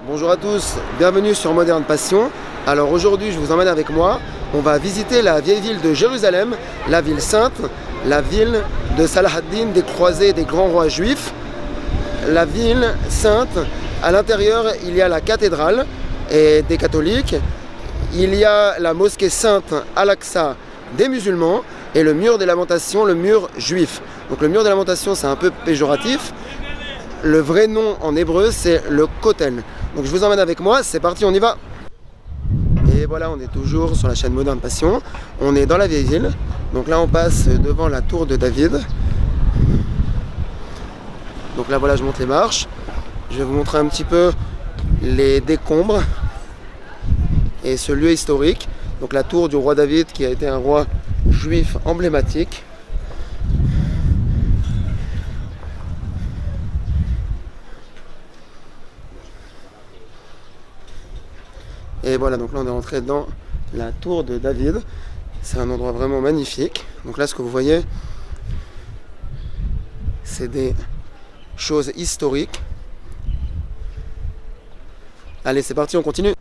Bonjour à tous, bienvenue sur Moderne Passion. Alors aujourd'hui je vous emmène avec moi, on va visiter la vieille ville de Jérusalem, la ville sainte, la ville de Salah ad-Din, des croisés des grands rois juifs. La ville sainte, à l'intérieur il y a la cathédrale et des catholiques, il y a la mosquée sainte Al-Aqsa des musulmans et le mur des lamentations, le mur juif. Donc le mur des lamentations c'est un peu péjoratif, le vrai nom en hébreu c'est le Kotel. Donc je vous emmène avec moi, c'est parti, on y va. Et voilà, on est toujours sur la chaîne Moderne Passion. On est dans la vieille ville. Donc là on passe devant la tour de David. Donc là voilà, je monte les marches. Je vais vous montrer un petit peu les décombres et ce lieu historique. Donc la tour du roi David qui a été un roi juif emblématique. Et voilà, donc là on est rentré dans la tour de David. C'est un endroit vraiment magnifique. Donc là ce que vous voyez, c'est des choses historiques. Allez, c'est parti, on continue.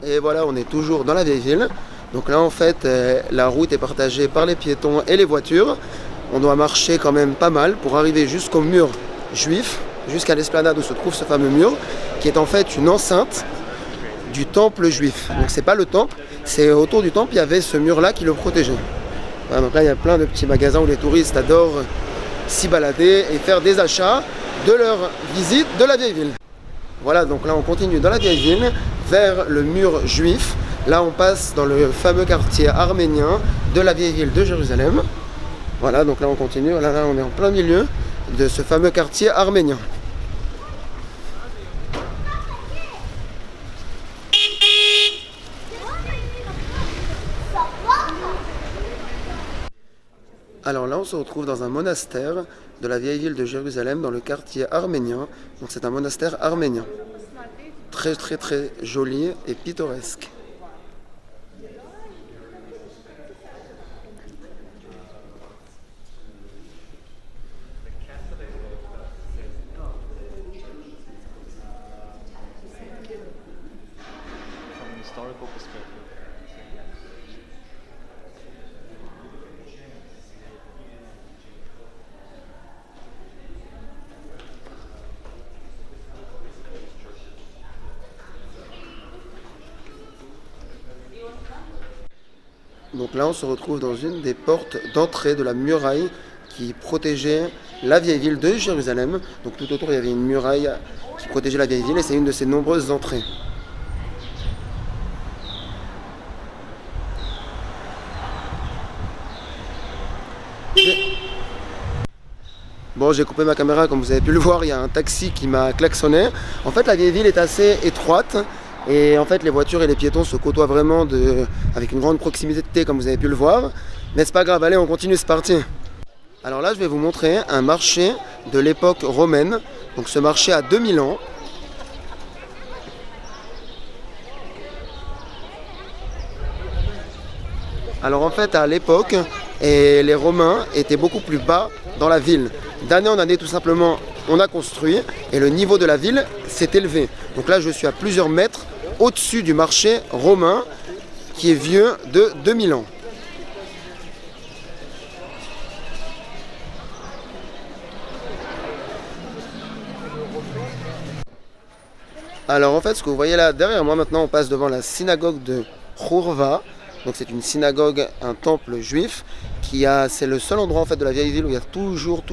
Et voilà, on est toujours dans la vieille ville. Donc là en fait, la route est partagée par les piétons et les voitures. On doit marcher quand même pas mal pour arriver jusqu'au mur juif, jusqu'à l'esplanade où se trouve ce fameux mur, qui est en fait une enceinte du temple juif. Donc c'est pas le temple, c'est autour du temple, il y avait ce mur là qui le protégeait. Voilà, donc là il y a plein de petits magasins où les touristes adorent s'y balader et faire des achats de leur visite de la vieille ville. Voilà, donc là on continue dans la vieille ville vers le mur juif. Là on passe dans le fameux quartier arménien de la vieille ville de Jérusalem. Voilà, donc là on continue, là on est en plein milieu de ce fameux quartier arménien. Alors là on se retrouve dans un monastère de la vieille ville de Jérusalem dans le quartier arménien. Donc c'est un monastère arménien. Très très très joli et pittoresque. Donc là on se retrouve dans une des portes d'entrée de la muraille qui protégeait la vieille ville de Jérusalem. Donc tout autour il y avait une muraille qui protégeait la vieille ville et c'est une de ses nombreuses entrées. Bon, j'ai coupé ma caméra, comme vous avez pu le voir, il y a un taxi qui m'a klaxonné. En fait la vieille ville est assez étroite. Et en fait les voitures et les piétons se côtoient vraiment avec une grande proximité comme vous avez pu le voir. Mais c'est pas grave, allez on continue, c'est parti. Alors là je vais vous montrer un marché de l'époque romaine. Donc ce marché a 2000 ans. Alors en fait à l'époque, les Romains étaient beaucoup plus bas dans la ville. D'année en année tout simplement on a construit et le niveau de la ville s'est élevé. Donc là je suis à plusieurs mètres au-dessus du marché romain qui est vieux de 2000 ans. Alors en fait ce que vous voyez là derrière moi maintenant, on passe devant la synagogue de Khourva. Donc c'est une synagogue, un temple juif c'est le seul endroit en fait de la vieille ville où il y a toujours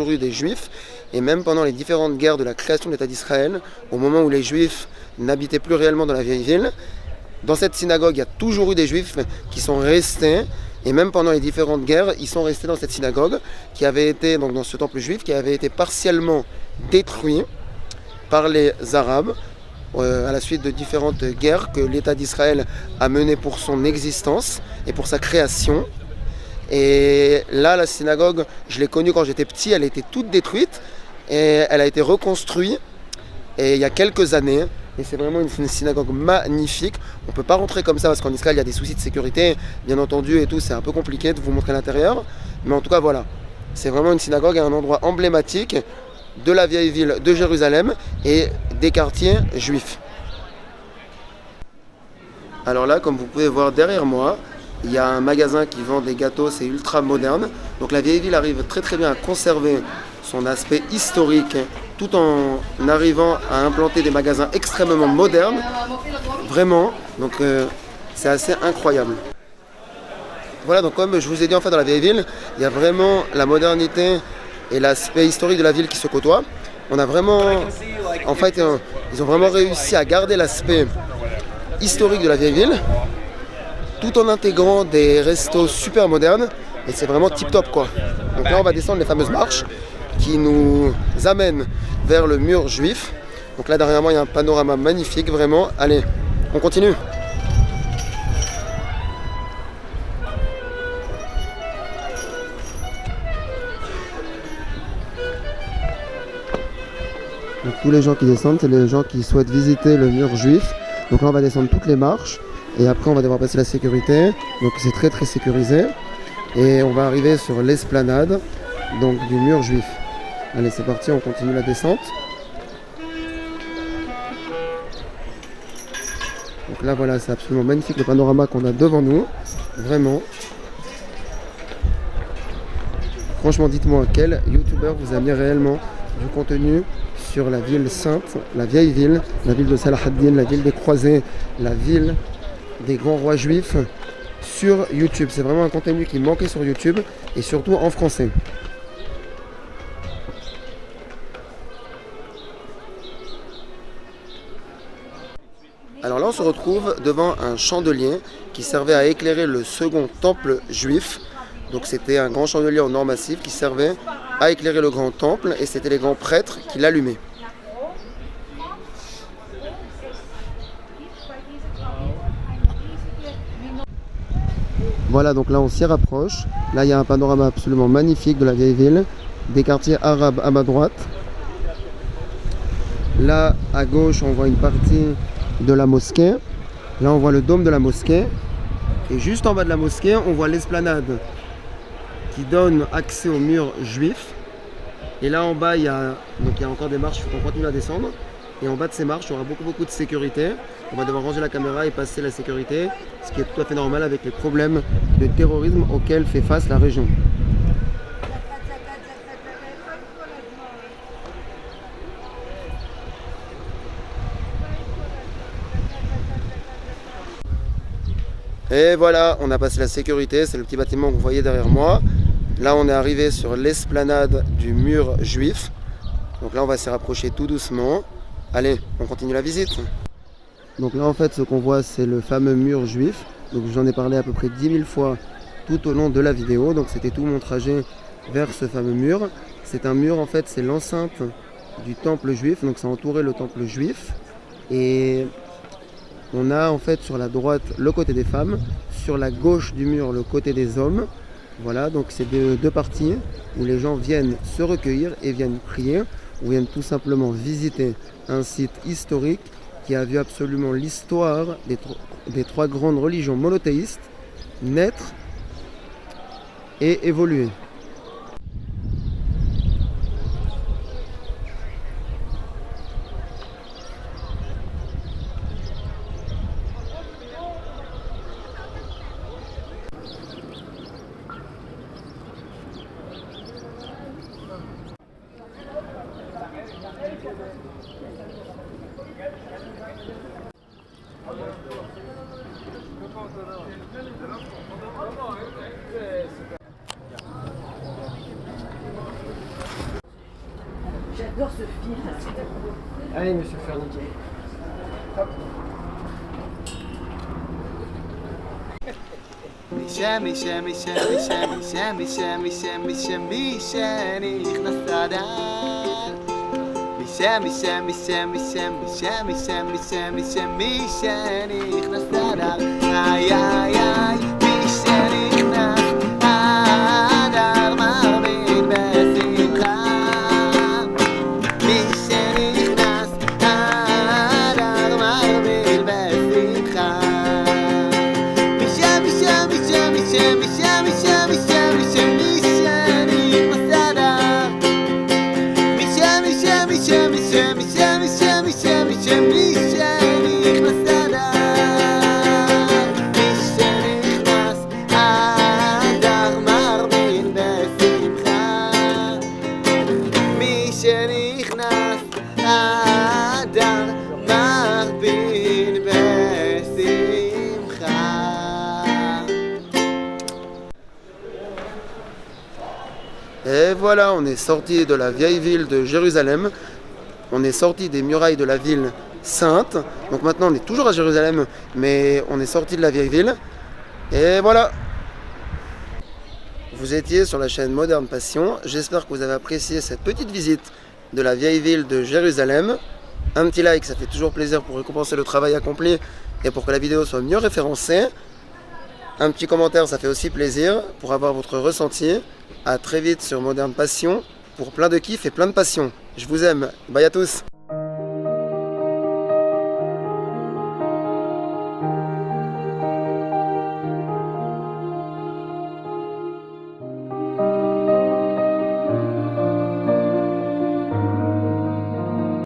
eu des juifs. Et même pendant les différentes guerres de la création de l'État d'Israël, au moment où les juifs n'habitaient plus réellement dans la vieille ville, dans cette synagogue il y a toujours eu des juifs qui sont restés. Et même pendant les différentes guerres, ils sont restés dans cette synagogue qui avait été, donc dans ce temple juif, qui avait été partiellement détruit par les Arabes à la suite de différentes guerres que l'État d'Israël a menées pour son existence et pour sa création. Et là, la synagogue, je l'ai connue quand j'étais petit, elle était toute détruite et elle a été reconstruite il y a quelques années. Et c'est vraiment une synagogue magnifique. On ne peut pas rentrer comme ça parce qu'en Israël, il y a des soucis de sécurité, bien entendu, et tout. C'est un peu compliqué de vous montrer l'intérieur. Mais en tout cas, voilà. C'est vraiment une synagogue à un endroit emblématique de la vieille ville de Jérusalem et des quartiers juifs. Alors là, comme vous pouvez voir derrière moi, il y a un magasin qui vend des gâteaux, c'est ultra moderne. Donc la vieille ville arrive très très bien à conserver son aspect historique tout en arrivant à implanter des magasins extrêmement modernes. Vraiment, donc c'est assez incroyable. Voilà, donc comme je vous ai dit en fait dans la vieille ville, il y a vraiment la modernité et l'aspect historique de la ville qui se côtoient. On a vraiment, en fait, ils ont vraiment réussi à garder l'aspect historique de la vieille ville, tout en intégrant des restos super modernes, et c'est vraiment tip top quoi. Donc là on va descendre les fameuses marches qui nous amènent vers le mur juif. Donc là derrière moi il y a un panorama magnifique vraiment. Allez, on continue. Donc tous les gens qui descendent, c'est les gens qui souhaitent visiter le mur juif. Donc là on va descendre toutes les marches et après on va devoir passer la sécurité. Donc c'est très très sécurisé. Et on va arriver sur l'esplanade donc du mur juif. Allez c'est parti, on continue la descente. Donc là voilà, c'est absolument magnifique le panorama qu'on a devant nous. Vraiment. Franchement dites-moi quel youtubeur vous a mis réellement du contenu sur la ville sainte, la vieille ville, la ville de Salah ad-Din, la ville des croisés, la ville des grands rois juifs sur YouTube. C'est vraiment un contenu qui manquait sur YouTube et surtout en français. Alors là on se retrouve devant un chandelier qui servait à éclairer le second temple juif. Donc c'était un grand chandelier en or massif qui servait à éclairer le grand temple et c'était les grands prêtres qui l'allumaient. Voilà, donc là on s'y rapproche. Là il y a un panorama absolument magnifique de la vieille ville, des quartiers arabes à ma droite. Là à gauche on voit une partie de la mosquée. Là on voit le dôme de la mosquée. Et juste en bas de la mosquée on voit l'esplanade qui donne accès au mur juif. Et là en bas il y a encore des marches, il faut qu'on continue à descendre. Et en bas de ces marches il y aura beaucoup de sécurité. On va devoir ranger la caméra et passer la sécurité, ce qui est tout à fait normal avec les problèmes de terrorisme auxquels fait face la région. Et voilà, on a passé la sécurité, c'est le petit bâtiment que vous voyez derrière moi. Là on est arrivé sur l'esplanade du mur juif. Donc là on va s'y rapprocher tout doucement. Allez, on continue la visite. Donc là en fait ce qu'on voit c'est le fameux mur juif. Donc j'en ai parlé à peu près 10 000 fois tout au long de la vidéo. Donc c'était tout mon trajet vers ce fameux mur. C'est un mur en fait, c'est l'enceinte du temple juif. Donc ça entourait le temple juif. Et on a en fait sur la droite le côté des femmes, sur la gauche du mur le côté des hommes. Voilà, donc c'est deux parties où les gens viennent se recueillir et viennent prier, ou viennent tout simplement visiter un site historique qui a vu absolument l'histoire des trois grandes religions monothéistes naître et évoluer. J'adore ce film. Allez, monsieur Ferniquet. Hop. Et voilà, on est sorti de la vieille ville de Jérusalem. On est sorti des murailles de la ville sainte. Donc maintenant on est toujours à Jérusalem, mais on est sorti de la vieille ville. Et voilà. Vous étiez sur la chaîne Moderne Passion. J'espère que vous avez apprécié cette petite visite de la vieille ville de Jérusalem. Un petit like, ça fait toujours plaisir pour récompenser le travail accompli et pour que la vidéo soit mieux référencée. Un petit commentaire, ça fait aussi plaisir pour avoir votre ressenti. A très vite sur Moderne Passion pour plein de kiff et plein de passion. Je vous aime. Bye à tous.